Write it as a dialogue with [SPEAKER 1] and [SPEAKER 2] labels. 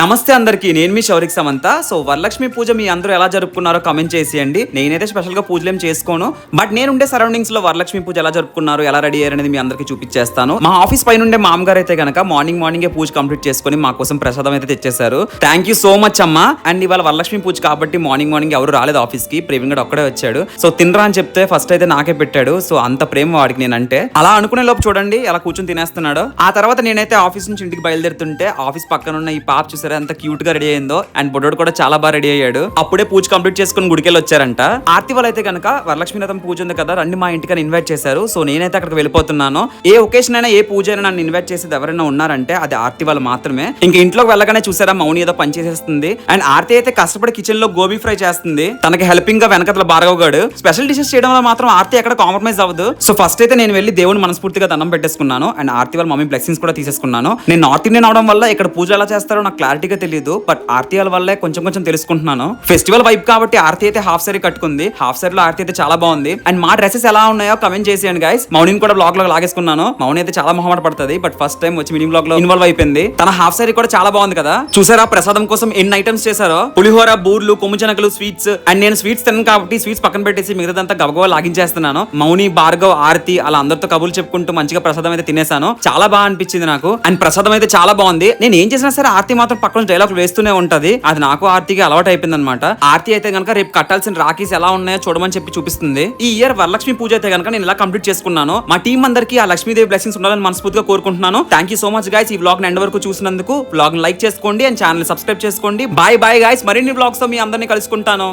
[SPEAKER 1] నమస్తే అందరికి, నేను మీ శౌరిక్ సమంత. సో వరలక్ష్మి పూజ మీ అందరూ ఎలా జరుపుకున్నారో కామెంట్ చేసేయండి. నేనైతే స్పెషల్ గా పూజలు ఏం చేసుకోను, బట్ నేనుండే సరౌండింగ్స్ లో వరలక్ష్మి పూజ ఎలా జరుపుకున్నారు, ఎలా రెడీ అయ్యారు అనేది మీ అందరికి చూపించేస్తాను. మా ఆఫీస్ పైన ఉండే మామగారు అయితే కనుక మార్నింగ్ పూజ కంప్లీట్ చేసుకుని మా కోసం ప్రసాదం అయితే తెచ్చేశారు. థ్యాంక్ యూ సో మచ్ అమ్మా. అండ్ ఇవాళ వరలక్ష్మి పూజ కాబట్టి మార్నింగ్ ఎవరు రాలేదు ఆఫీస్ కి, ప్రవీణ్ గడు ఒక్కడే వచ్చాడు. సో తినరా అని చెప్తే ఫస్ట్ అయితే నాకే పెట్టాడు. సో అంత ప్రేమ వాడికి నేనంటే. అలా అనుకునే లోపు చూడండి ఎలా కూర్చొని తినేస్తున్నాడు. ఆ తర్వాత నేనైతే ఆఫీస్ నుంచి ఇంటికి బయలుదేరుతుంటే ఆఫీస్ పక్కన ఉన్న ఈ పాప చూసారా ఎంత క్యూట్ గా రెడీ అయిందో. అండ్ బొడ్డోడు కూడా చాలా బాగా రెడీ అయ్యాడు. అప్పుడే పూజ కంప్లీట్ చేసుకుని గుడికెళ్ళి వచ్చారంట. ఆర్తి వాళ్ళు అయితే కనుక వరలక్ష్మి రథం పూజ ఉంది కదా, రండి మా ఇంటికి ఇన్వైట్ చేశారు. సో నేనైతే అక్కడికి వెళ్ళిపోతున్నాను. ఏ ఒకేషన్ అయినా ఏ పూజ అయినా నన్ను ఇన్వైట్ చేసేది ఎవరైనా ఉన్నారంటే అది ఆర్తి వాళ్ళు మాత్రమే. ఇంక ఇంట్లోకి వెళ్ళగానే చూసారా మౌని ఏదో పని చేసేస్తుంది. అండ్ ఆర్తి అయితే కష్టపడి కిచెన్ లో గోబీ ఫ్రై చేస్తుంది. తనకి హెల్పింగ్ గా వెనకతల భార్గవ్ గాడు స్పెషల్ డిషెస్ చేయడంలో మాత్రం ఆర్తి ఎక్కడ కాంప్రమైజ్ అవ్వదు. సో ఫస్ట్ అయితే నేను వెళ్ళి దేవుని మనస్ఫూర్తిగా దండం పెట్టేసుకున్నాను. అండ్ ఆర్తి వాళ్ళ మమ్మీ బ్లెస్సింగ్స్ కూడా తీసేసుకున్నాను. నేను నార్త్ ఇండియన్ అవడం వల్ల ఇక్కడ పూజ ఎలా చేస్తారో నాకు క్లారిటీగా తెలియదు, బట్ ఆర్తి వాళ్ళ వల్లే కొంచెం తెలుసుకుంటున్నాను. ఫెస్టివల్ వైబ్ కాబట్టి ఆర్తి అయితే హాఫ్ సారీ కట్టుకుంది. హాఫ్ సారీలో ఆర్తి అయితే చాలా బాగుంది. అండ్ మా డ్రెస్సెస్ ఎలా ఉన్నాయో కమెంట్ చేసేయండి గైస్. మౌనిని కూడా బ్లాగ్ లో లాగేసుకున్నాను. మౌని అయితే చాలా మొహమాట పడుతుంది, బట్ ఫస్ట్ టైం వచ్చి మినీ బ్లాగ్ లో ఇన్వాల్వ్ అయిపోయింది. తన హాఫ్ సారీ కూడా చాలా బాగుంది కదా. చూసారా ప్రసాదం కోసం ఎన్ని ఐటమ్స్ చేశారో. పులిహోర, బూర్లు, కొమ్ము చెనకలు, స్వీట్స్. అండ్ నేను స్వీట్స్ తిన్నాను కాబట్టి స్వీట్స్ పక్కన పెట్టేసి మిగతాదంతా గబగబా లాగించేస్తున్నాను. మౌని, భార్గవ్, ఆర్తి అలా అందరితో కబుర్లు చెప్పుకుంటూ మంచిగా ప్రసాదం అయితే తినేసాను. చాలా బాగా అనిపించింది నాకు. అండ్ ప్రసాదం అయితే చాలా బాగుంది. నేను ఏం చేసినా సరే ఆర్తి మాత్రం పక్కన డైలాగ్ వేస్తూనే ఉంటది. అది నాకు ఆర్తికి అలవాటు అయిపోయింది అనమాట. ఆర్తి అయితే కనుక రేపు కట్టాల్సిన రాఖీస్ ఎలా ఉన్నాయో చూడమని చెప్పి చూపిస్తుంది. ఈ ఇయర్ వరలక్ష్మి పూజ అయితే కనుక నేను ఇలా కంప్లీట్ చేసుకున్నాను. మా టీం అందరికి ఆ లక్ష్మీదేవి బ్లెస్సింగ్స్ ఉండాలని మనస్ఫూర్తిగా కోరుకుంటున్నాను. Thank you so much guys. ఈ వ్లాగ్ ఎండ్ వరకు చూసినందుకు. వ్లాగ్ లైక్ చేసుకోండి అండ్ ఛానల్ సబ్స్క్రైబ్ చేసుకోండి. Bye guys. మరిన్ని వ్లాగ్స్ తో మీ అందరినీ కలుసుకుంటాను.